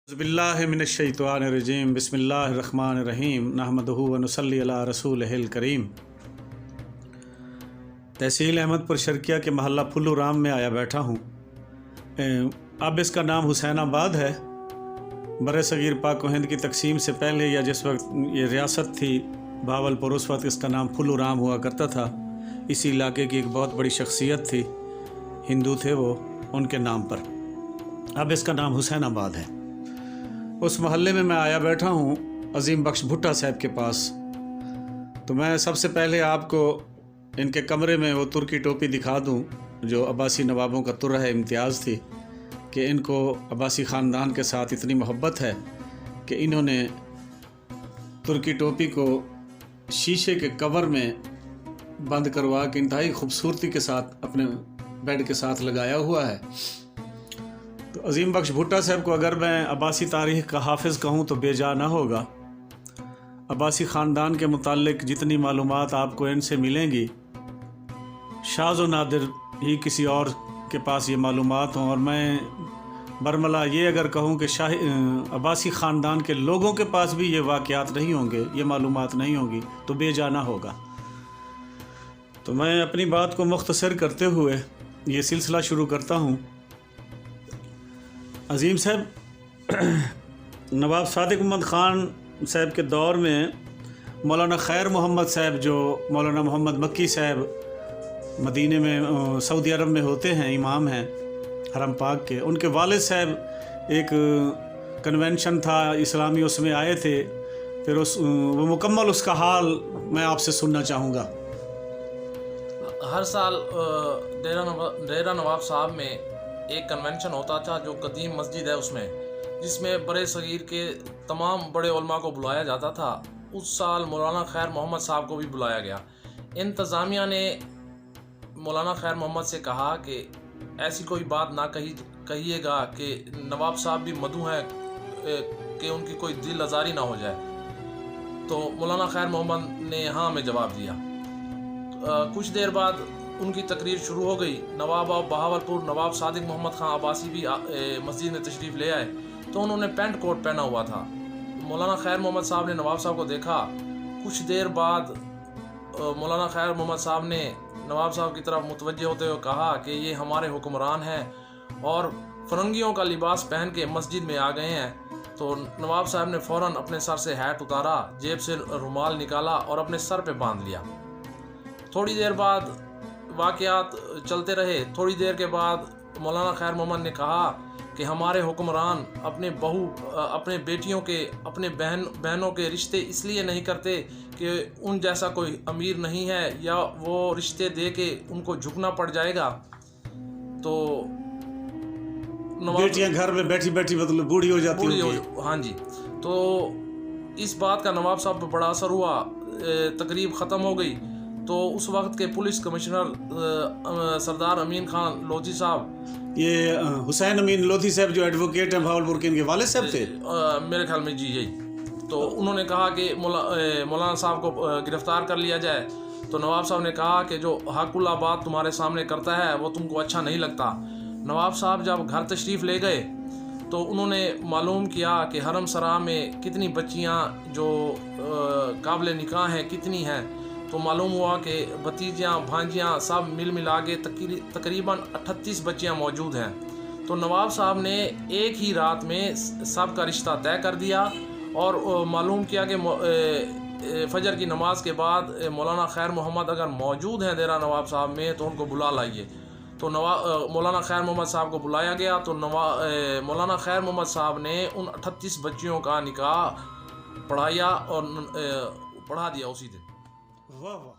बिल्लाहि मिनश्शैतानिर्रजीम बिस्मिल्लाहिर्रहमानिर्रहीम नहमदुहु व नुसल्ली अला रसूलिहिल करीम। तहसील अहमदपुर शर्किया के महल्ला फुल्लू राम में आया बैठा हूँ। अब इसका नाम हुसैनाबाद है। बर सगीर पाक व हिंद की तकसीम से पहले या जिस वक्त ये रियासत थी भावलपुर, उस वक्त इसका नाम फुल्लू राम हुआ करता था। इसी इलाके की एक बहुत बड़ी शख्सियत थी, हिंदू थे वो, उनके नाम पर अब इसका नाम हुसैनाबाद है। उस मोहल्ले में मैं आया बैठा हूँ अजीम बख्श भुट्टा साहब के पास। तो मैं सबसे पहले आपको इनके कमरे में वो तुर्की टोपी दिखा दूँ जो अब्बासी नवाबों का तुर्रा है, इम्तियाज़ थी कि इनको अब्बासी ख़ानदान के साथ इतनी मोहब्बत है कि इन्होंने तुर्की टोपी को शीशे के कवर में बंद करवा के इंतहाई खूबसूरती के साथ अपने बेड के साथ लगाया हुआ है। तो अजीम बख्श भुट्टा साहब को अगर मैं अब्बासी तारीख़ का हाफिज़ कहूँ तो बेजा ना होगा। अब्बासी ख़ानदान के मुताल्लिक़ जितनी मालूमात आपको इनसे मिलेंगी, शाज़ व नादिर ही किसी और के पास ये मालूमात हों। और मैं बरमला ये अगर कहूँ कि अब्बासी ख़ानदान के लोगों के पास भी ये वाक़यात नहीं होंगे, ये मालूमात नहीं होंगी, तो बेजा ना होगा। तो मैं अपनी बात को मुख्तसर करते हुए ये सिलसिला शुरू करता हूँ। अजीम साहब, नवाब सादिक अहमद ख़ान साहब के दौर में मौलाना खैर मोहम्मद साहब, जो मौलाना मोहम्मद मक्की साहब मदीने में सऊदी अरब में होते हैं, इमाम हैं हरम पाक के, उनके वालिद साहब एक कन्वेंशन था इस्लामी, उसमें आए थे। फिर वो मुकम्मल उसका हाल मैं आपसे सुनना चाहूँगा। हर साल डेरा नवाब साहब में एक कन्वेंशन होता था जो कदीम मस्जिद है उसमें, जिसमें बड़े सगीर के तमाम बड़े उलमा को बुलाया जाता था। उस साल मौलाना खैर मोहम्मद साहब को भी बुलाया गया। इंतज़ामिया ने मौलाना खैर मोहम्मद से कहा कि ऐसी कोई बात ना कहिएगा कि नवाब साहब भी मधु हैं कि उनकी कोई दिल आज़ारी ना हो जाए। तो मौलाना खैर मोहम्मद ने हाँ में जवाब दिया। कुछ देर बाद उनकी तकरीर शुरू हो गई। नवाब ऑफ बहावलपुर नवाब सादिक मोहम्मद खान अब्बासी भी मस्जिद में तशरीफ़ ले आए। तो उन्होंने पेंट कोट पहना हुआ था। मौलाना खैर मोहम्मद साहब ने नवाब साहब को देखा। कुछ देर बाद मौलाना खैर मोहम्मद साहब ने नवाब साहब की तरफ मुतवज्जे होते हुए कहा कि ये हमारे हुक्मरान हैं और फ़िरंगियों का लिबास पहन के मस्जिद में आ गए हैं। तो नवाब साहब ने फ़ौरन अपने सर से हैट उतारा, जेब से रुमाल निकाला और अपने सर पे बांध लिया। थोड़ी देर बाद वाक़यात चलते रहे। थोड़ी देर के बाद मौलाना खैर मोहम्मद ने कहा कि हमारे हुक्मरान अपने बेटियों के, अपने बहनों के रिश्ते इसलिए नहीं करते कि उन जैसा कोई अमीर नहीं है या वो रिश्ते दे के उनको झुकना पड़ जाएगा। तो बेटियां घर में बैठी बैठी मतलब बूढ़ी हो जाती हैं। हाँ जी। तो इस बात का नवाब साहब पर बड़ा असर हुआ। तकरीब ख़त्म हो गई तो उस वक्त के पुलिस कमिश्नर सरदार अमीन खान लोधी साहब, ये हुसैन अमीन लोधी साहब जो एडवोकेट हैं भावलपुर के, इनके वालिद साहब थे मेरे ख्याल में जी यही। तो उन्होंने कहा कि मौलाना साहब को गिरफ़्तार कर लिया जाए। तो नवाब साहब ने कहा कि जो हक़ुल्ला बात तुम्हारे सामने करता है वो तुमको अच्छा नहीं लगता। नवाब साहब जब घर तशरीफ़ ले गए तो उन्होंने मालूम किया कि हरम सरा में कितनी बच्चियाँ जो काबिल निकाह हैं कितनी हैं। तो मालूम हुआ कि भतीजियाँ भांजियाँ सब मिल मिला के तकरीबन 38 बच्चियाँ मौजूद हैं। तो नवाब साहब ने एक ही रात में सब का रिश्ता तय कर दिया और मालूम किया कि फजर की नमाज के बाद मौलाना खैर मोहम्मद अगर मौजूद हैं डेरा नवाब साहब में तो उनको बुला लाइए। तो मौलाना खैर मोहम्मद साहब को बुलाया गया। तो मौलाना खैर मोहम्मद साहब ने उन 38 बच्चियों का निकाह पढ़ाया और पढ़ा दिया उसी दिन। वाह वाह।